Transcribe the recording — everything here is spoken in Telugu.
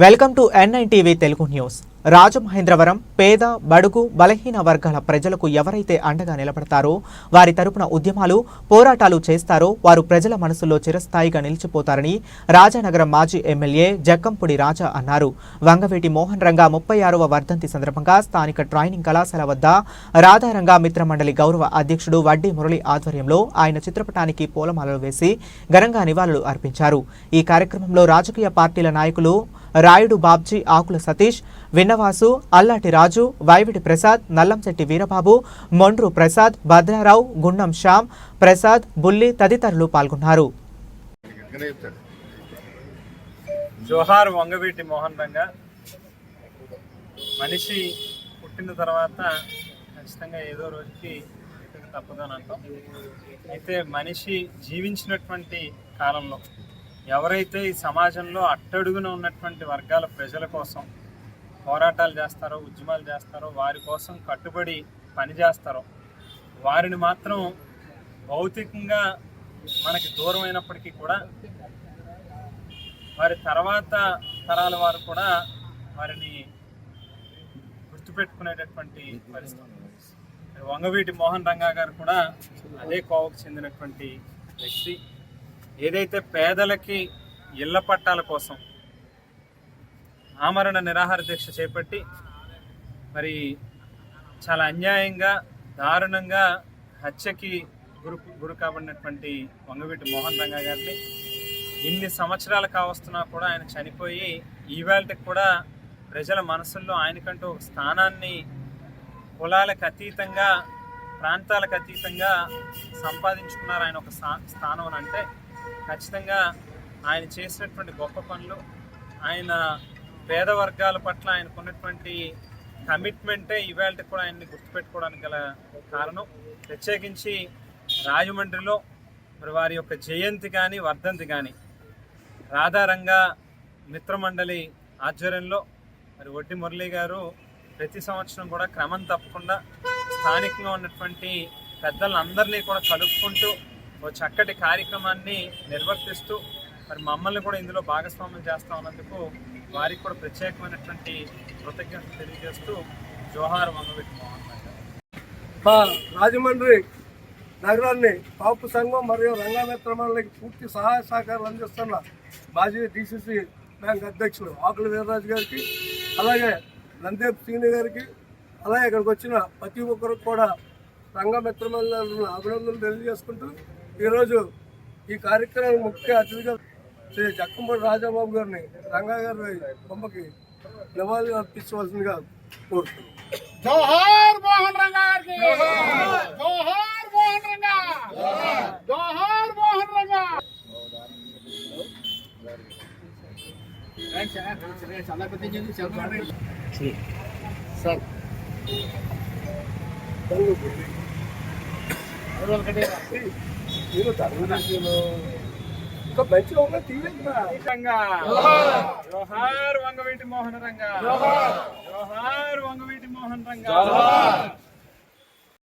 Welcome to N9 TV Telugu news. Rajamahendravaram పేద బడుగు బలహీన వర్గాల ప్రజలకు ఎవరైతే అండగా నిలబడతారో వారి తరపున ఉద్యమాలు పోరాటాలు చేస్తారో వారు ప్రజల మనసులో చిరస్థాయిగా నిలిచిపోతారని రాజానగరం మాజీ ఎమ్మెల్యే జక్కంపూడి రాజా అన్నారు. వంగవీటి మోహన్ రంగా 36వ వర్ధంతి సందర్భంగా స్థానిక ట్రైనింగ్ కళాశాల వద్ద రాధారంగా మిత్రమండలి గౌరవ అధ్యక్షుడు వడ్డీ మురళి ఆధ్వర్యంలో ఆయన చిత్రపటానికి పూలమాలలు వేసి ఘనంగా నివాళులు అర్పించారు. ఈ కార్యక్రమంలో రాజకీయ పార్టీల నాయకులు రాయుడు బాబ్జీ, ఆకుల సతీష్, విన్నవాసు, అల్లాటి రాజు, వైవిటి ప్రసాద్, నల్లంశెట్టి వీరబాబు, మొండ్రు ప్రసాద్, భద్రారావు, గుండం శ్యామ్ ప్రసాద్, బుల్లి తదితరులు పాల్గొన్నారు. జోహార్ వంగవీటి మోహన్ రంగా. మనిషి పుట్టిన తర్వాత ఖచ్చితంగా ఏదో రోజుకి తప్పదని అంటాం. అయితే మనిషి జీవించినటువంటి కాలంలో ఎవరైతే ఈ సమాజంలో అట్టడుగున ఉన్నటువంటి వర్గాల ప్రజల కోసం పోరాటాలు చేస్తారో, ఉద్యమాలు చేస్తారో, వారి కోసం కట్టుబడి పనిచేస్తారో వారిని మాత్రం భౌతికంగా మనకి దూరమైనప్పటికీ కూడా వారి తర్వాత తరాల వారు కూడా వారిని గుర్తుపెట్టుకునేటటువంటి పరిస్థితి. వంగవీటి మోహన్ రంగా గారు కూడా అదే కోవకు చెందినటువంటి వ్యక్తి. ఏదైతే పేదలకి ఇళ్ల పట్టాల కోసం ఆమరణ నిరాహార దీక్ష చేపట్టి మరి చాలా అన్యాయంగా, దారుణంగా హత్యకి గురి కాబడినటువంటి వంగవీటి మోహన్ రంగా గారిని ఇన్ని సంవత్సరాలు కావస్తున్నా కూడా ఆయన చనిపోయి ఈవేళకి కూడా ప్రజల మనసుల్లో ఆయనకంటూ ఒక స్థానాన్ని కులాలకు అతీతంగా, ప్రాంతాలకు అతీతంగా సంపాదించుకున్నారు. ఆయన ఒక స్థానం అని అంటే ఖచ్చితంగా ఆయన చేసినటువంటి గొప్ప పనులు, ఆయన పేద వర్గాల పట్ల ఆయనకున్నటువంటి కమిట్మెంటే ఇవాళ కూడా ఆయన్ని గుర్తుపెట్టుకోవడానికి గల కారణం. ప్రత్యేకించి రాజమండ్రిలో మరి వారి యొక్క జయంతి కానీ, వర్ధంతి కానీ రాధారంగా మిత్రమండలి ఆధ్వర్యంలో మరి వడ్డీ మురళి గారు ప్రతి సంవత్సరం కూడా క్రమం తప్పకుండా స్థానికంగా ఉన్నటువంటి పెద్దలందరినీ కూడా కలుపుకుంటూ ఓ చక్కటి కార్యక్రమాన్ని నిర్వర్తిస్తూ మరి మమ్మల్ని కూడా ఇందులో భాగస్వామ్యం చేస్తా ఉన్నందుకు వారికి కూడా ప్రత్యేకమైనటువంటి కృతజ్ఞతలు తెలియజేస్తూ జోహార్ వంగవీటి మోహన్ రంగా. రాజమండ్రి నగరాన్ని కాపు సంఘం మరియు రంగమిత్ర మండలికి పూర్తి సహాయ సహకారాలు అందిస్తున్న మాజీ DCC బ్యాంక్ అధ్యక్షులు ఆకుల వీర్రాజు గారికి, అలాగే నందేప్ శ్రీని గారికి, అలాగే ఇక్కడికి వచ్చిన ప్రతి ఒక్కరికి కూడా రంగమిత్ర మండలి అభినందనలు తెలియజేసుకుంటూ ఈరోజు ఈ కార్యక్రమానికి ముఖ్య అతిథిగా శ్రీ జక్కంపూడి రాజాబాబు గారిని రంగా గారి బొమ్మకి నివాళులు అర్పించవలసిందిగా కోరుతున్నాను. జోహార్ మోహన్ రంగా గారికి, జోహార్ మోహన్ రంగా, జోహార్ మోహన్ రంగా. సార్ మీరు తెలుగుదేశంలో ఇంకా మంచిగా ఉన్న జోహార్ వంగవీటి మోహన్ రంగా, జోహార్ వంగవీటి మోహన్ రంగా.